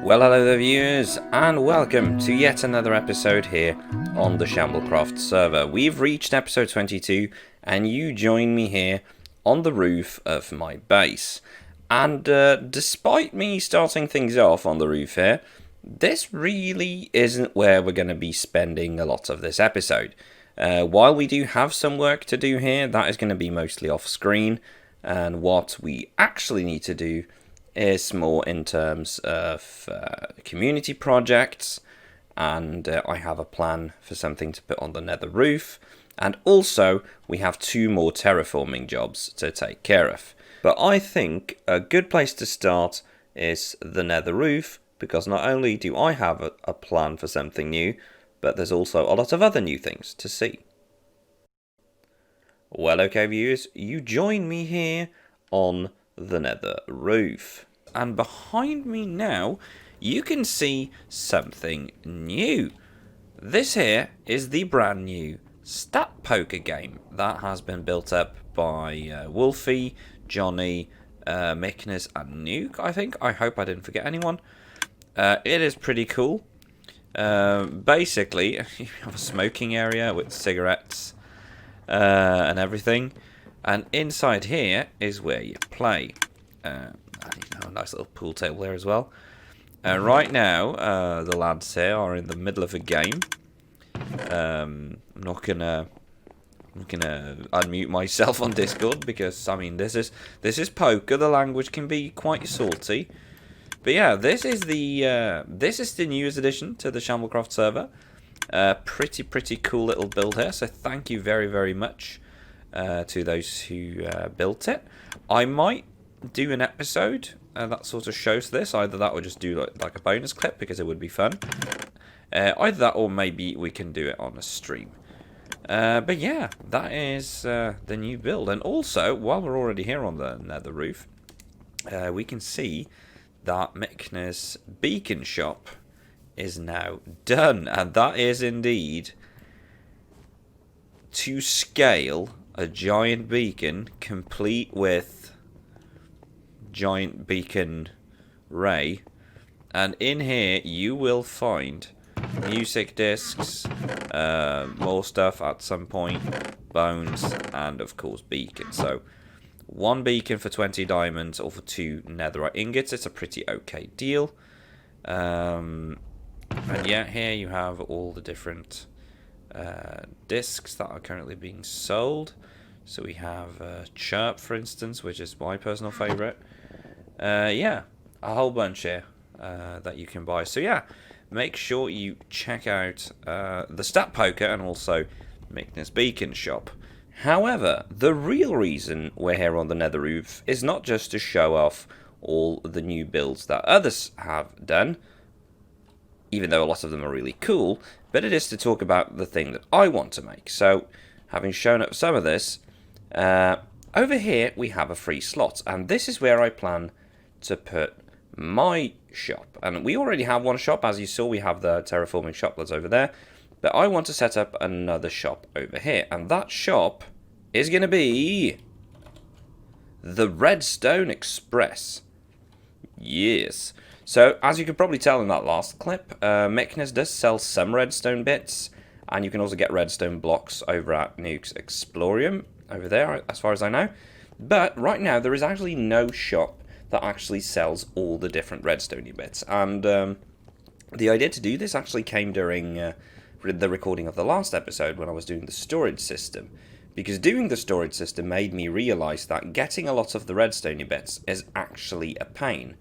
Well, hello there viewers, and welcome to yet another episode here on the Shamblecraft server. We've reached episode 22, and you join me here on the roof of my base. And despite me starting things off on the roof here, this really isn't where we're going to be spending a lot of this episode. While we do have some work to do here, that is going to be mostly off screen, and what we actually need to do is more in terms of community projects, and I have a plan for something to put on the nether roof, and also we have 2 more terraforming jobs to take care of. But I think a good place to start is the nether roof, because not only do I have a plan for something new, but there's also a lot of other new things to see. Well, okay viewers, you join me here on the nether roof. And behind me now, you can see something new. This here is the brand new stat poker game that has been built up by Wolfie, Johnny, Mickness and Nuke, I think. I hope I didn't forget anyone. It is pretty cool. Basically, you have a smoking area with cigarettes and everything. And inside here is where you play. A nice little pool table there as well. Right now, the lads here are in the middle of a game. I'm not gonna unmute myself on Discord because I mean this is poker. The language can be quite salty, but yeah, this is the newest addition to the Shamblecraft server. Pretty cool little build here. So thank you very much to those who built it. I might do an episode that sort of shows this. Either that or just do like a bonus clip because it would be fun. Either that or maybe we can do it on a stream. But yeah, that is the new build. And also, while we're already here on the nether roof, we can see that Mickner's beacon shop is now done. And that is indeed to scale a giant beacon complete with giant beacon ray, and in here you will find music discs, more stuff at some point, bones, and of course beacon. So 1 beacon for 20 diamonds or for 2 netherite ingots. It's a pretty okay deal. And yeah, here you have all the different discs that are currently being sold. So we have Chirp, for instance, which is my personal favourite. Yeah, a whole bunch here that you can buy. So yeah, make sure you check out the Stat Poker and also Mickner's Beacon shop. However, the real reason we're here on the nether roof is not just to show off all the new builds that others have done, even though a lot of them are really cool, but it is to talk about the thing that I want to make. So, having shown up some of this, over here we have a free slot, and this is where I plan to put my shop. And we already have one shop, as you saw. We have the terraforming shop that's over there, but I want to set up another shop over here, and that shop is going to be the Redstone Express. Yes. So as you could probably tell in that last clip, Mickness does sell some redstone bits, and you can also get redstone blocks over at Nuke's Explorium over there, as far as I know. But right now there is actually no shop that actually sells all the different redstone bits, and the idea to do this actually came during the recording of the last episode when I was doing the storage system, because doing the storage system made me realise that getting a lot of the redstone bits is actually a pain.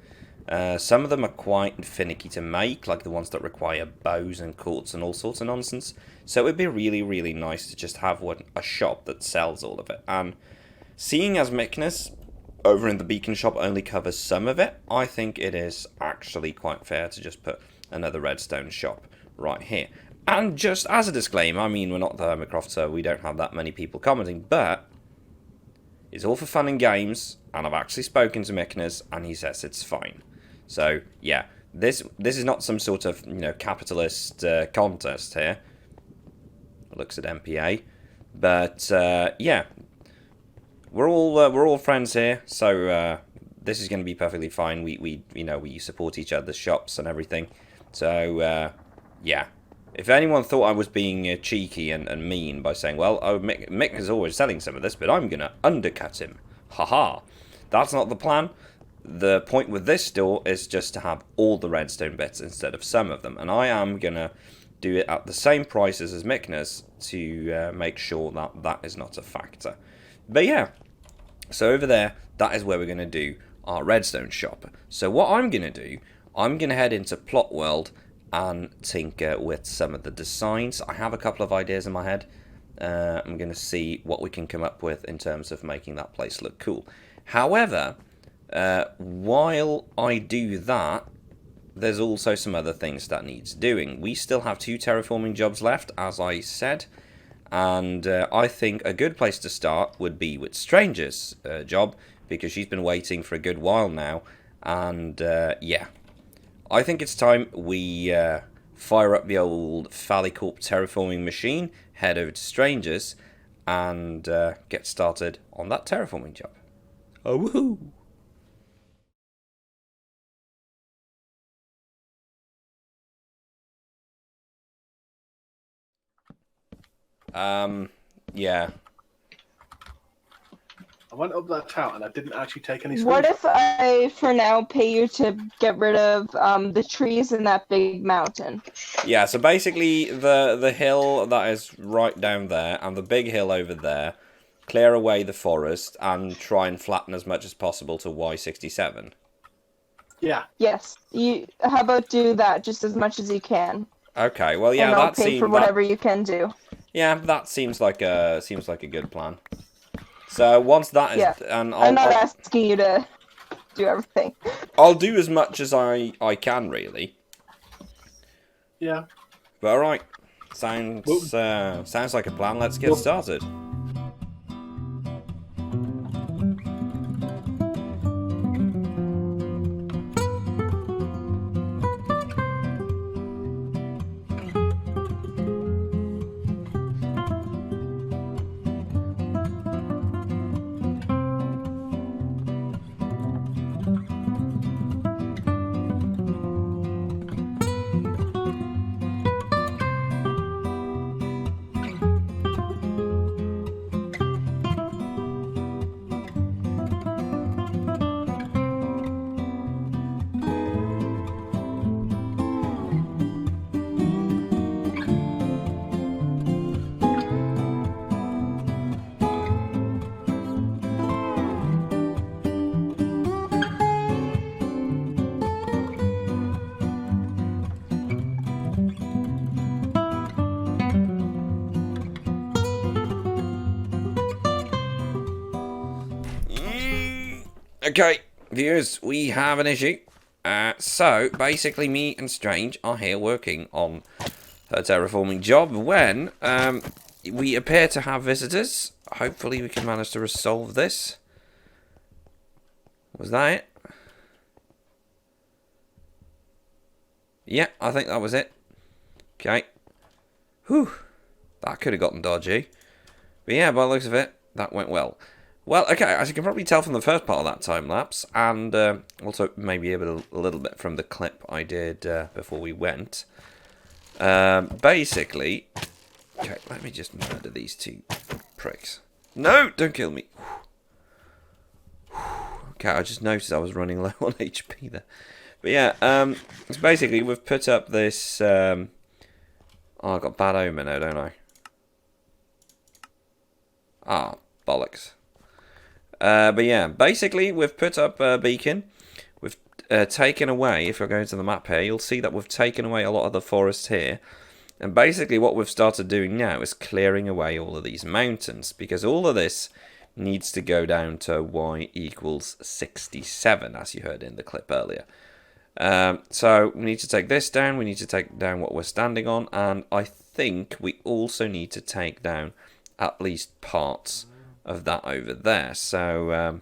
Some of them are quite finicky to make, like the ones that require bows and quartz and all sorts of nonsense, so it would be really nice to just have a shop that sells all of it. And seeing as Mickness over in the beacon shop only covers some of it, I think it is actually quite fair to just put another redstone shop right here. And just as a disclaimer, I mean, we're not the Hermitcraft server, we don't have that many people commenting, but it's all for fun and games, and I've actually spoken to Mickness, and he says it's fine. So yeah, this is not some sort of capitalist contest here. It looks at MPA, but yeah, we're all friends here, so this is going to be perfectly fine. We support each other's shops and everything. So, yeah. If anyone thought I was being cheeky and mean by saying, well, oh, Mick is always selling some of this, but I'm going to undercut him. Haha. That's not the plan. The point with this store is just to have all the redstone bits instead of some of them. And I am going to do it at the same prices as Mickner's to make sure that that is not a factor. But yeah, so over there, that is where we're going to do our redstone shop. So what I'm going to do, I'm going to head into Plot World and tinker with some of the designs. I have a couple of ideas in my head. I'm going to see what we can come up with in terms of making that place look cool. However, while I do that, there's also some other things that needs doing. We still have 2 terraforming jobs left, as I said, and I think a good place to start would be with Stranger's job, because she's been waiting for a good while now, and yeah. I think it's time we fire up the old Fallicorp terraforming machine, head over to Stranger's, and get started on that terraforming job. Oh, woohoo! Yeah. I went up that tower and I didn't actually take any screens. What if I, for now, pay you to get rid of the trees in that big mountain? Yeah, so basically the hill that is right down there and the big hill over there, clear away the forest and try and flatten as much as possible to Y67. Yeah. Yes. How about do that just as much as you can? Okay, well yeah, and I'll that pay seems for whatever you can do. Yeah, that seems like a good plan. So once that is, and I'm not asking you to do everything. I'll do as much as I can, really. Yeah. But all right, sounds like a plan. Let's get started. Okay, viewers, we have an issue. So, basically, me and Strange are here working on her terraforming job when we appear to have visitors. Hopefully, we can manage to resolve this. Was that it? Yeah, I think that was it. Okay. Whew. That could have gotten dodgy. But yeah, by the looks of it, that went well. Well, okay, as you can probably tell from the first part of that time lapse, and also maybe a little bit from the clip I did before we went. Basically, okay, let me just murder these 2 pricks. No, don't kill me. Okay, I just noticed I was running low on HP there. But yeah, it's basically we've put up this. Oh, I've got bad omen now, don't I? Ah, bollocks. But yeah, basically we've put up a beacon. We've taken away, if I go to the map here, you'll see that we've taken away a lot of the forest here. And basically what we've started doing now is clearing away all of these mountains, because all of this needs to go down to y equals 67, as you heard in the clip earlier. So we need to take this down, we need to take down what we're standing on, and I think we also need to take down at least parts of that over there. So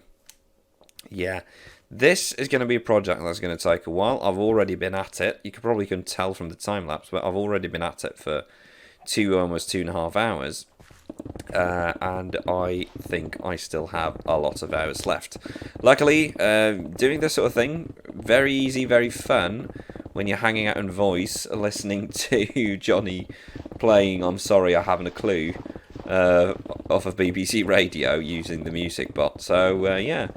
yeah, this is going to be a project that's going to take a while. I've already been at it. You probably couldn't tell from the time lapse, but I've already been at it for almost 2.5 hours. And I think I still have a lot of hours left. Luckily, doing this sort of thing, very easy, very fun, when you're hanging out in voice, listening to Johnny playing I'm Sorry I Haven't a Clue off of BBC Radio using the music bot. So, yeah.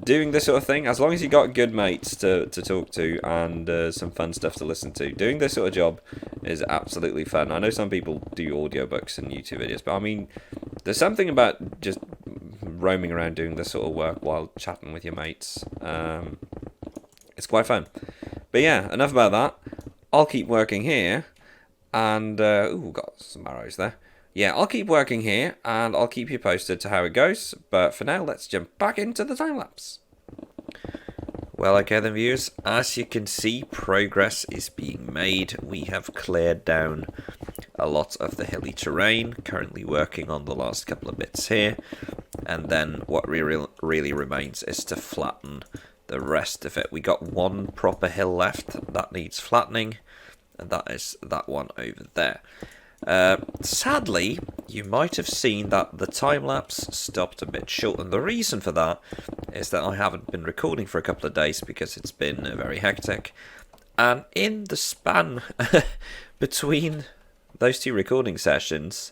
Doing this sort of thing, as long as you got good mates to talk to and some fun stuff to listen to, doing this sort of job is absolutely fun. I know some people do audiobooks and YouTube videos, but I mean, there's something about just roaming around doing this sort of work while chatting with your mates. It's quite fun. But yeah, enough about that. I'll keep working here, and ooh, got some arrows there. Yeah, I'll keep working here, and I'll keep you posted to how it goes. But for now, let's jump back into the time-lapse. Well, okay then, viewers. As you can see, progress is being made. We have cleared down a lot of the hilly terrain. Currently working on the last couple of bits here. And then what really remains is to flatten the rest of it. We got one proper hill left that needs flattening. And that is that one over there. Sadly, you might have seen that the time-lapse stopped a bit short, and the reason for that is that I haven't been recording for a couple of days because it's been very hectic, and in the span between those two recording sessions,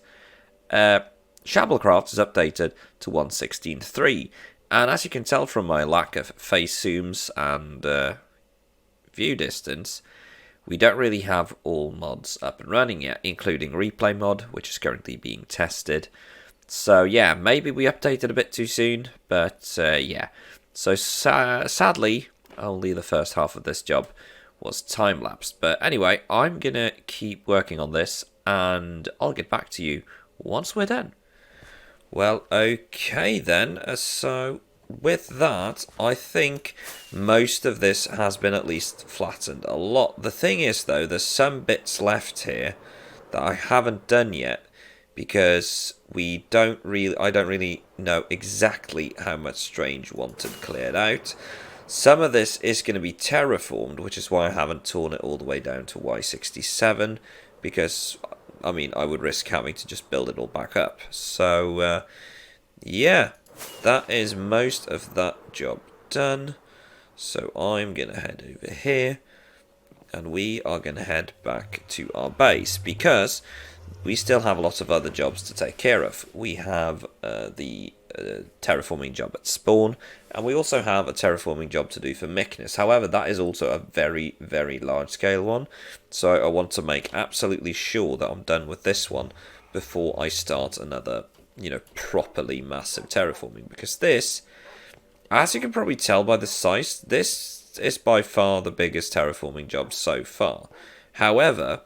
Shamblecraft is updated to 1.16.3, and as you can tell from my lack of face zooms and view distance, we don't really have all mods up and running yet, including replay mod, which is currently being tested. So yeah, maybe we updated a bit too soon, but yeah. So sadly, only the first half of this job was time-lapsed. But anyway, I'm going to keep working on this, and I'll get back to you once we're done. Well, okay then, so with that, I think most of this has been at least flattened a lot. The thing is, though, there's some bits left here that I haven't done yet because I don't really know exactly how much Strange wanted cleared out. Some of this is going to be terraformed, which is why I haven't torn it all the way down to Y67, because, I mean, I would risk having to just build it all back up. So, yeah. That is most of that job done. So I'm going to head over here. And we are going to head back to our base. Because we still have a lot of other jobs to take care of. We have the terraforming job at spawn. And we also have a terraforming job to do for Mykonos. However, that is also a very, very large scale one. So I want to make absolutely sure that I'm done with this one before I start another, properly massive terraforming, because this, as you can probably tell by the size, this is by far the biggest terraforming job so far. However,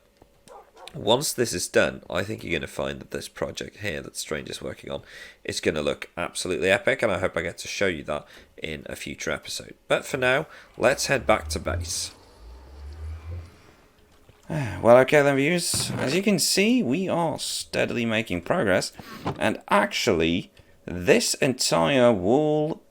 once this is done, I think you're going to find that this project here that Strange is working on is going to look absolutely epic, and I hope I get to show you that in a future episode. But for now, let's head back to base. Well, okay then, viewers, as you can see, we are steadily making progress, and actually, this entire wall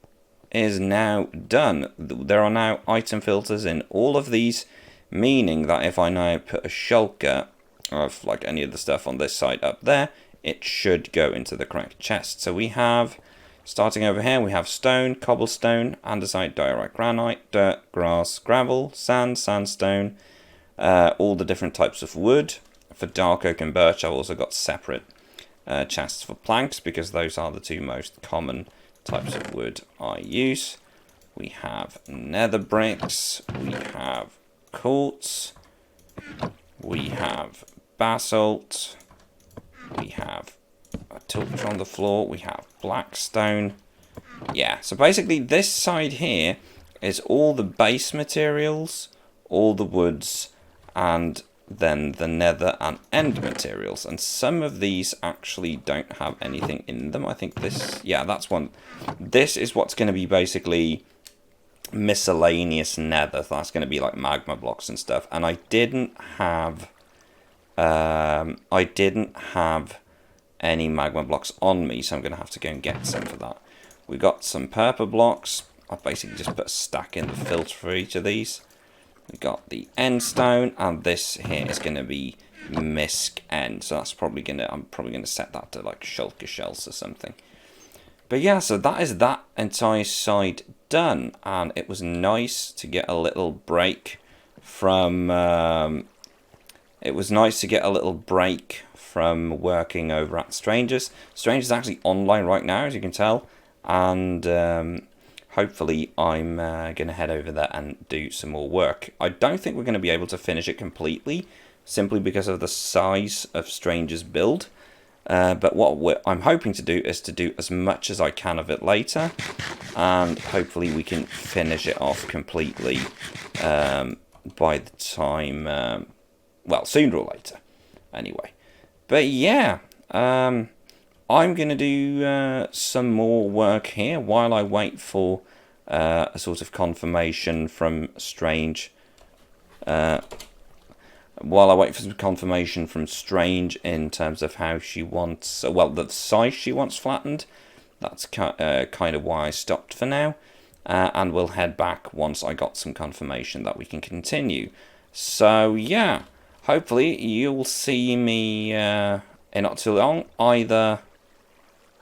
is now done. There are now item filters in all of these, meaning that if I now put a shulker of like any of the stuff on this side up there, it should go into the correct chest. So we have, starting over here, we have stone, cobblestone, andesite, diorite, granite, dirt, grass, gravel, sand, sandstone, all the different types of wood. For dark oak and birch, I've also got separate chests for planks, because those are the two most common types of wood I use. We have nether bricks, we have quartz, we have basalt, we have a torch on the floor, we have blackstone. Yeah, so basically this side here is all the base materials, all the woods, and then the nether and end materials. And some of these actually don't have anything in them. I think this, yeah, that's one. This is what's going to be basically miscellaneous nether. That's going to be like magma blocks and stuff. And I didn't have any magma blocks on me, so I'm going to have to go and get some for that. We got some purple blocks. I've basically just put a stack in the filter for each of these. We got the end stone, and this here is going to be misc end. So that's probably I'm probably gonna set that to like shulker shells or something. But yeah, so that is that entire side done, and it was nice to get a little break from. It was nice to get a little break from working over at Strangers. Strangers is actually online right now, as you can tell, and hopefully I'm going to head over there and do some more work. I don't think we're going to be able to finish it completely, simply because of the size of Strangers' build. But what I'm hoping to do is to do as much as I can of it later, and hopefully we can finish it off completely by the time, well, sooner or later, anyway. But yeah, I'm going to do some more work here while I wait for a sort of confirmation from Strange. While I wait for some confirmation from Strange in terms of how she wants, well, the size she wants flattened. That's kind of why I stopped for now. And we'll head back once I got some confirmation that we can continue. So, yeah, hopefully you'll see me in not too long, either,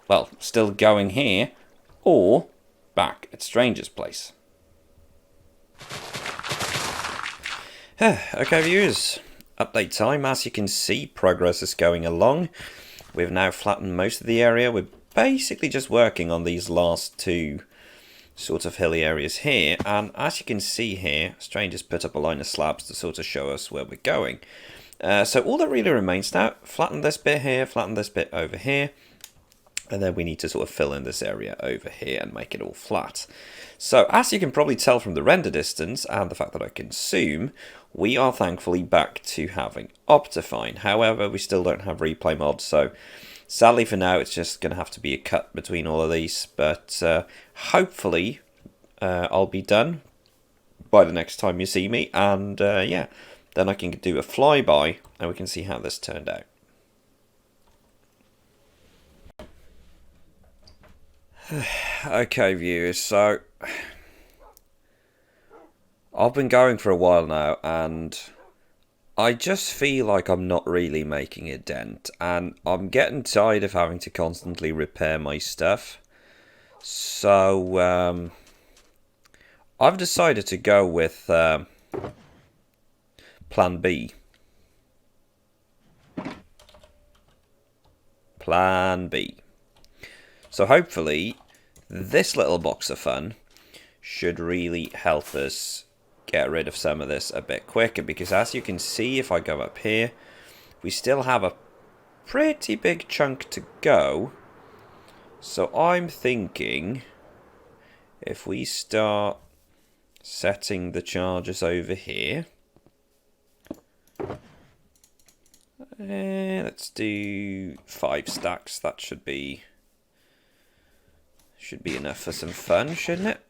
well, still going here, or back at Stranger's place. Okay, viewers, update time. As you can see, progress is going along. We've now flattened most of the area. We're basically just working on these last two sort of hilly areas here, and as you can see here, Stranger's put up a line of slabs to sort of show us where we're going. So all that really remains now, flatten this bit here, flatten this bit over here, and then we need to sort of fill in this area over here and make it all flat. So as you can probably tell from the render distance and the fact that I can zoom, we are thankfully back to having Optifine. However, we still don't have replay mod, so sadly for now it's just going to have to be a cut between all of these. But hopefully I'll be done by the next time you see me, and yeah, then I can do a flyby and we can see how this turned out. Okay, viewers, so I've been going for a while now, and I just feel like I'm not really making a dent, and I'm getting tired of having to constantly repair my stuff. So I've decided to go with Plan B. Plan B. So hopefully this little box of fun should really help us get rid of some of this a bit quicker, because as you can see, if I go up here, we still have a pretty big chunk to go. So I'm thinking if we start setting the charges over here, let's do 5 stacks. That should be enough for some fun, shouldn't it?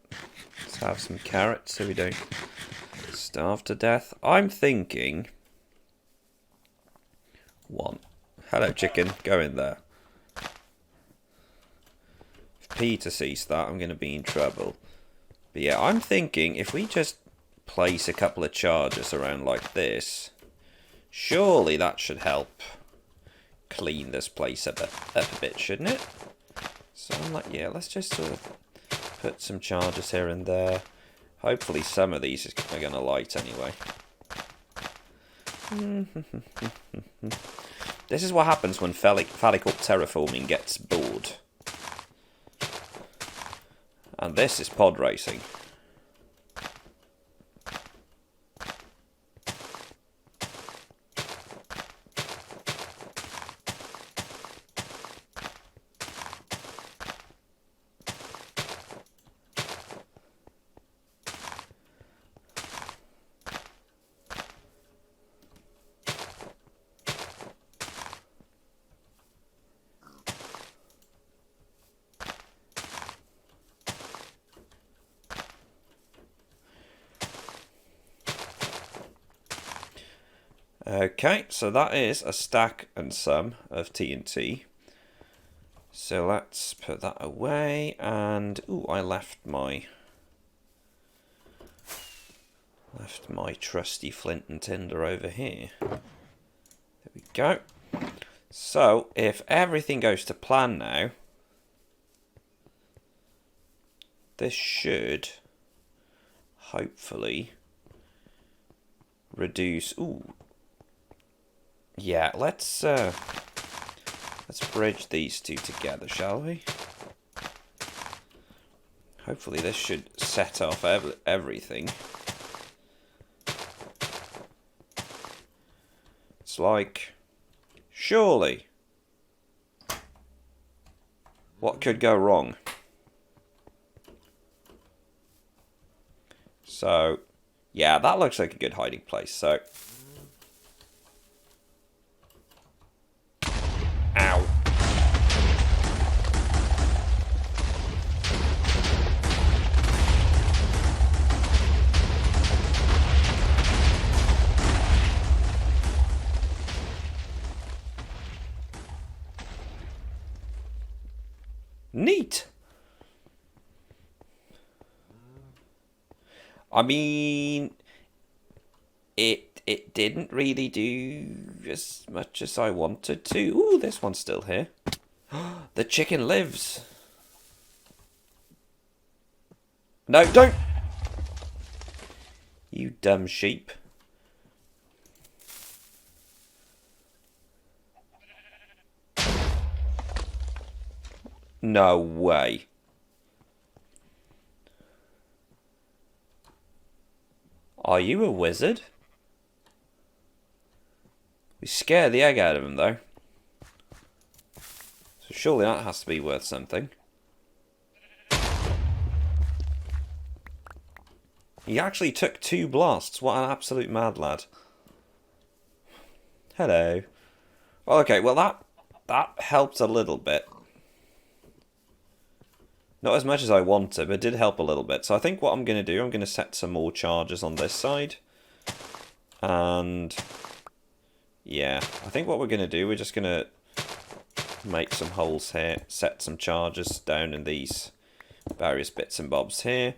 Let's have some carrots so we don't starve to death. I'm thinking 1. Hello, chicken. Go in there. If Peter sees that, I'm going to be in trouble. But yeah, I'm thinking if we just place a couple of charges around like this, surely that should help clean this place up a bit, shouldn't it? So I'm like, yeah, let's just sort of put some charges here and there. Hopefully some of these are going to light anyway. This is what happens when Phallic Terraforming gets bored. And this is pod racing. Okay, so that is a stack and some of TNT. So let's put that away, and ooh, I left my trusty flint and tinder over here. There go. So, if everything goes to plan now, this should hopefully reduce. Ooh, yeah. Let's bridge these two together, shall we? Hopefully, this should set off everything. It's like, surely, what could go wrong? So, yeah, that looks like a good hiding place. So, ow. Neat. I mean, it didn't really do as much as I wanted to. Ooh, this one's still here. The chicken lives. No, don't. You dumb sheep. No way. Are you a wizard? We scare the egg out of him, though. So surely that has to be worth something. He actually took 2 blasts. What an absolute mad lad. Hello. Okay, well that helped a little bit. Not as much as I wanted, but it did help a little bit. So I think what I'm going to do, I'm going to set some more charges on this side. And yeah, I think what we're going to do, we're just going to make some holes here, set some charges down in these various bits and bobs here.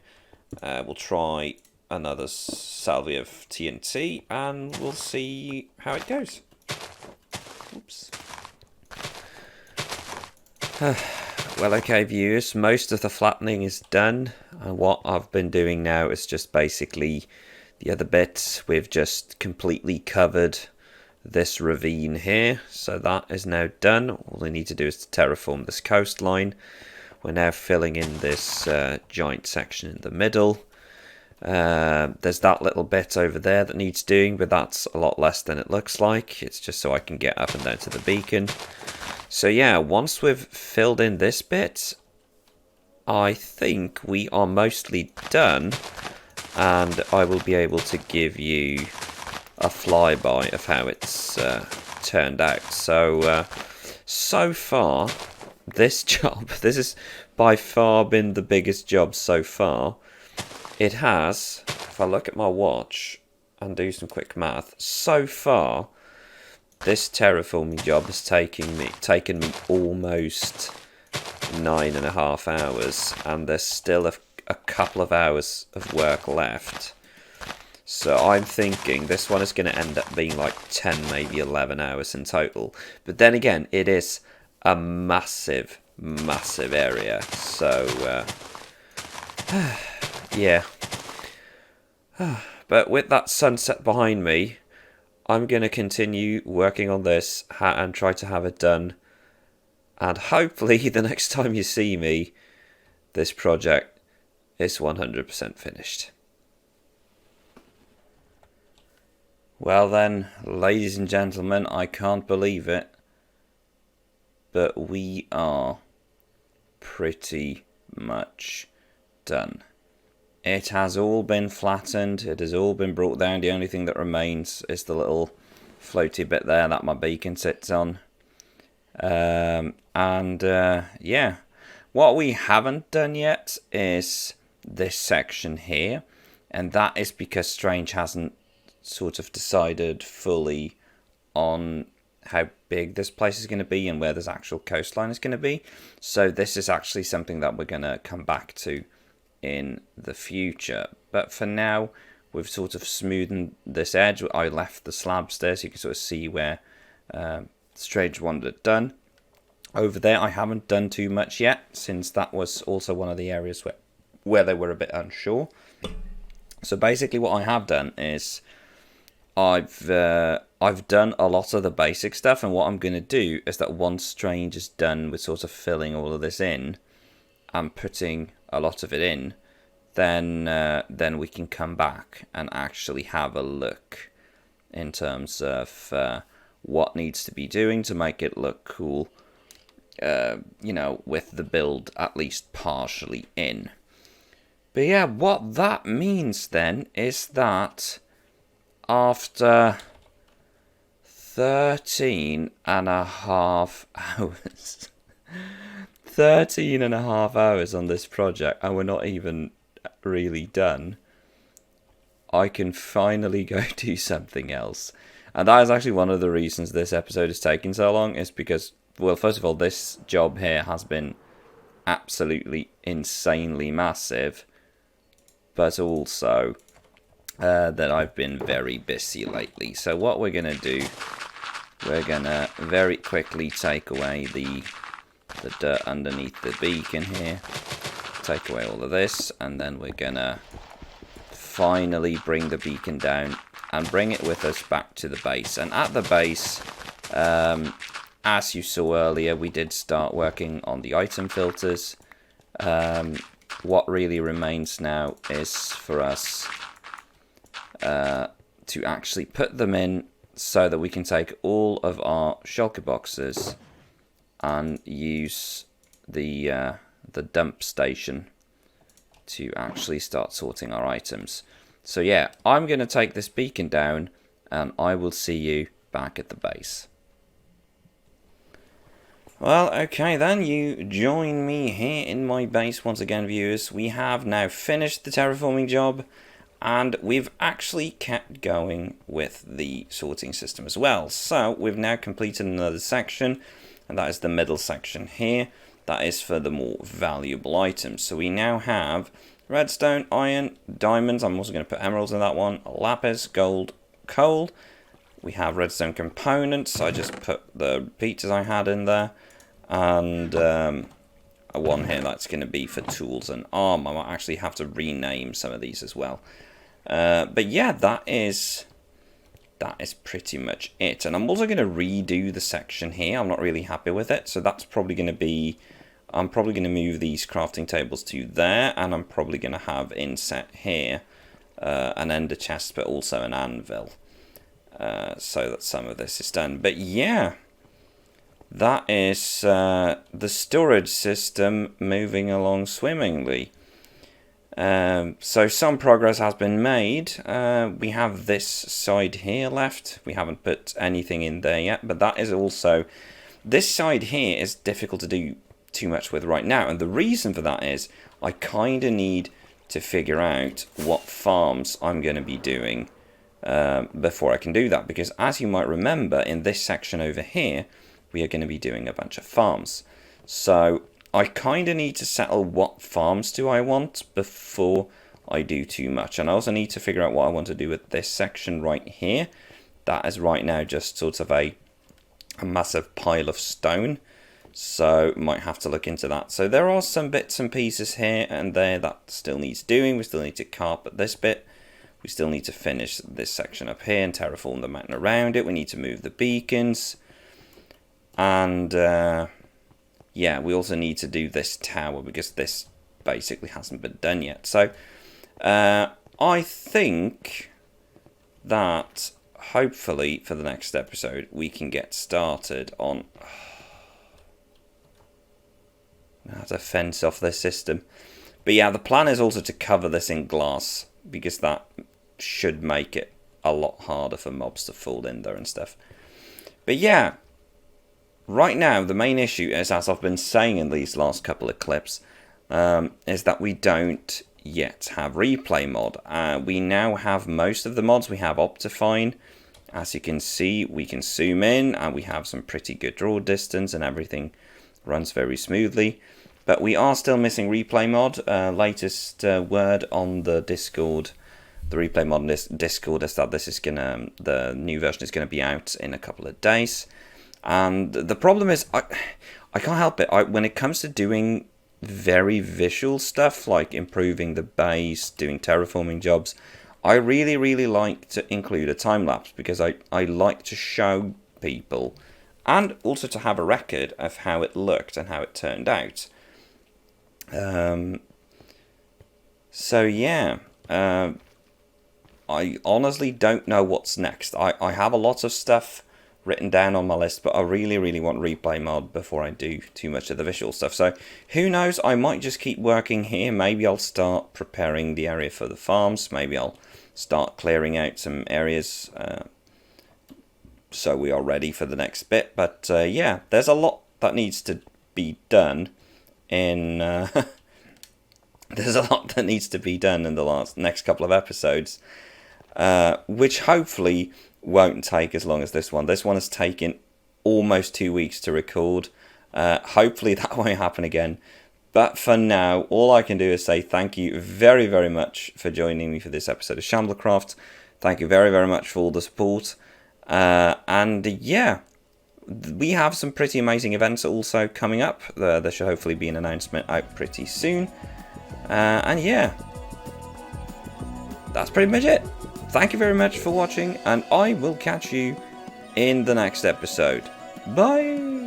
We'll try another salve of TNT, and we'll see how it goes. Oops. Well, okay, viewers, most of the flattening is done, and what I've been doing now is just basically the other bits. We've just completely covered this ravine here, so that is now done. All I need to do is to terraform this coastline. We're now filling in this giant section in the middle. There's that little bit over there that needs doing, but that's a lot less than it looks like. It's just so I can get up and down to the beacon. So yeah, once we've filled in this bit, I think we are mostly done, and I will be able to give you a flyby of how it's turned out. So, so far, this job, this has by far been the biggest job so far. It has, if I look at my watch and do some quick math, so far, this terraforming job has taken me almost 9.5 hours, and there's still a couple of hours of work left. So I'm thinking this one is going to end up being like 10, maybe 11 hours in total. But then again, it is a massive, massive area. So, yeah. But with that sunset behind me, I'm going to continue working on this and try to have it done. And hopefully the next time you see me, this project is 100% finished. Well then, ladies and gentlemen, I can't believe it, but we are pretty much done. It has all been flattened, it has all been brought down. The only thing that remains is the little floaty bit there that my beacon sits on. Yeah, what we haven't done yet is this section here, and that is because Strange hasn't sort of decided fully on how big this place is going to be and where this actual coastline is going to be. So this is actually something that we're going to come back to in the future. But for now, we've sort of smoothened this edge. I left the slabs there so you can sort of see where Strange Wanderer done. Over there, I haven't done too much yet, since that was also one of the areas where they were a bit unsure. So basically what I have done is I've done a lot of the basic stuff, and what I'm going to do is that once Strange is done with sort of filling all of this in and putting a lot of it in, then we can come back and actually have a look in terms of what needs to be doing to make it look cool, with the build at least partially in. But yeah, what that means then is that after 13 and a half hours, 13 and a half hours on this project, and we're not even really done, I can finally go do something else. And that is actually one of the reasons this episode is taking so long, is because, well, first of all, this job here has been absolutely insanely massive, but also that I've been very busy lately. So what we're going to do, we're going to very quickly take away the dirt underneath the beacon here, take away all of this, and then we're going to finally bring the beacon down and bring it with us back to the base. And at the base, as you saw earlier, we did start working on the item filters. What really remains now is for us to actually put them in so that we can take all of our shulker boxes and use the dump station to actually start sorting our items. So yeah, I'm going to take this beacon down, and I will see you back at the base. Well, okay then, you join me here in my base once again, viewers. We have now finished the terraforming job, and we've actually kept going with the sorting system as well. So we've now completed another section, and that is the middle section here. That is for the more valuable items. So we now have redstone, iron, diamonds. I'm also going to put emeralds in that one. Lapis, gold, coal. We have redstone components. I just put the pizzas I had in there. And one here that's going to be for tools and armor. I might actually have to rename some of these as well. But yeah, that is pretty much it. And I'm also going to redo the section here. I'm not really happy with it. So that's probably going to be... I'm probably going to move these crafting tables to there, and I'm probably going to have inset here an ender chest, but also an anvil, so that some of this is done. But yeah, that is the storage system moving along swimmingly. So some progress has been made. We have this side here left. We haven't put anything in there yet, but that is also... This side here is difficult to do too much with right now, and the reason for that is I kind of need to figure out what farms I'm going to be doing before I can do that, because as you might remember, in this section over here we are going to be doing a bunch of farms. So I kind of need to settle what farms do I want before I do too much, and I also need to figure out what I want to do with this section right here. That is right now just sort of a massive pile of stone. So might have to look into that. So there are some bits and pieces here and there that still needs doing. We still need to carpet this bit. We still need to finish this section up here and terraform the mountain around it. We need to move the beacons. And yeah, we also need to do this tower because this basically hasn't been done yet. So I think that hopefully for the next episode we can get started on... I have to fence off this system. But yeah, the plan is also to cover this in glass, because that should make it a lot harder for mobs to fall in there and stuff. But yeah, right now the main issue is, as I've been saying in these last couple of clips, is that we don't yet have replay mod. We now have most of the mods. We have Optifine. As you can see, we can zoom in, and we have some pretty good draw distance, and everything runs very smoothly. But we are still missing replay mod. Latest word on the Discord the replay mod Discord is that the new version is gonna be out in a couple of days. And the problem is, I can't help it. When it comes to doing very visual stuff, like improving the base, doing terraforming jobs, I really, really like to include a time-lapse, because I like to show people, and also to have a record of how it looked and how it turned out. So yeah, I honestly don't know what's next. I have a lot of stuff written down on my list, but I really, really want replay mod before I do too much of the visual stuff. So who knows, I might just keep working here. Maybe I'll start preparing the area for the farms. Maybe I'll start clearing out some areas so we are ready for the next bit. But yeah, there's a lot that needs to be done in there's a lot that needs to be done in the next couple of episodes, which hopefully won't take as long as this one. This one has taken almost 2 weeks to record. Hopefully that won't happen again. But for now, all I can do is say thank you very, very much for joining me for this episode of Shamblecraft. Thank you very, very much for all the support. And yeah, we have some pretty amazing events also coming up. There should hopefully be an announcement out pretty soon. And yeah, that's pretty much it. Thank you very much for watching, and I will catch you in the next episode. Bye!